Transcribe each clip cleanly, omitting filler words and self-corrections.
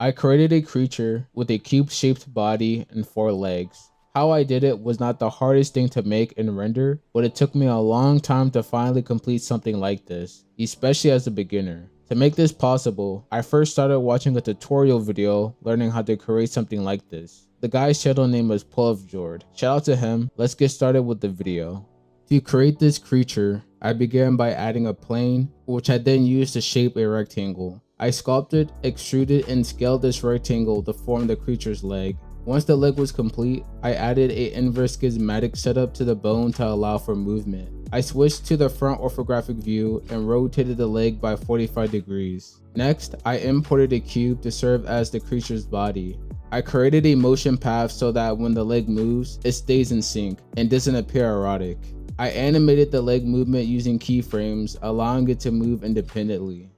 I created a creature with a cube-shaped body and 4 legs. How I did it was not the hardest thing to make and render, but it took me a long time to finally complete something like this, especially as a beginner. To make this possible, I first started watching a tutorial video learning how to create something like this. The guy's channel name was Jord. Shout out to him. Let's get started with the video. To create this creature, I began by adding a plane, which I then used to shape a rectangle. I sculpted, extruded, and scaled this rectangle to form the creature's leg. Once the leg was complete, I added a inverse schismatic setup to the bone to allow for movement. I switched to the front orthographic view and rotated the leg by 45 degrees. Next, I imported a cube to serve as the creature's body. I created a motion path so that when the leg moves, it stays in sync and doesn't appear erratic. I animated the leg movement using keyframes, allowing it to move independently.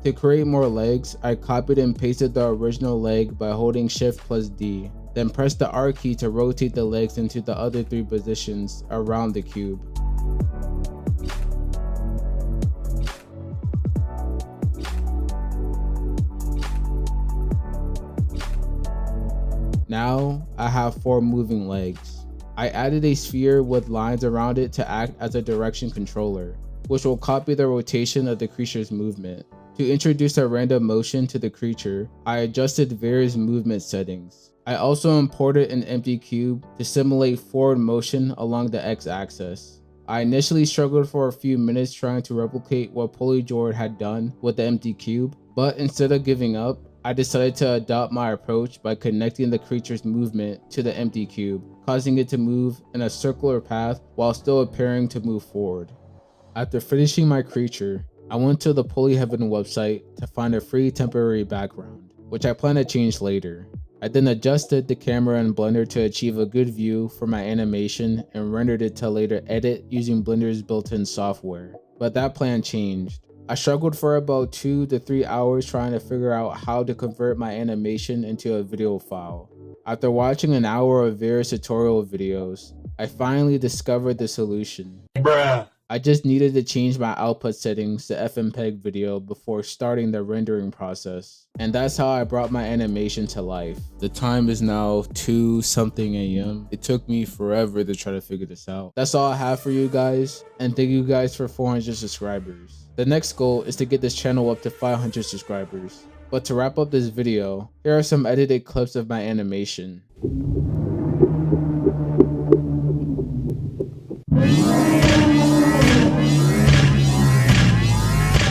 To create more legs, I copied and pasted the original leg by holding Shift plus D, then pressed the R key to rotate the legs into the other 3 positions around the cube. Now, I have 4 moving legs. I added a sphere with lines around it to act as a direction controller, which will copy the rotation of the creature's movement. To introduce a random motion to the creature, I adjusted various movement settings. I also imported an empty cube to simulate forward motion along the x-axis. I initially struggled for a few minutes trying to replicate what Polyjord had done with the empty cube, but instead of giving up, I decided to adopt my approach by connecting the creature's movement to the empty cube, causing it to move in a circular path while still appearing to move forward. After finishing my creature, I went to the Polyheaven website to find a free temporary background, which I plan to change later. I then adjusted the camera in Blender to achieve a good view for my animation and rendered it to later edit using Blender's built-in software. But that plan changed. I struggled for about 2 to 3 hours trying to figure out how to convert my animation into a video file. After watching an hour of various tutorial videos, I finally discovered the solution. Bruh. I just needed to change my output settings to FMPEG video before starting the rendering process. And that's how I brought my animation to life. The time is now 2 something AM. It took me forever to try to figure this out. That's all I have for you guys. And thank you guys for 400 subscribers. The next goal is to get this channel up to 500 subscribers. But to wrap up this video, here are some edited clips of my animation.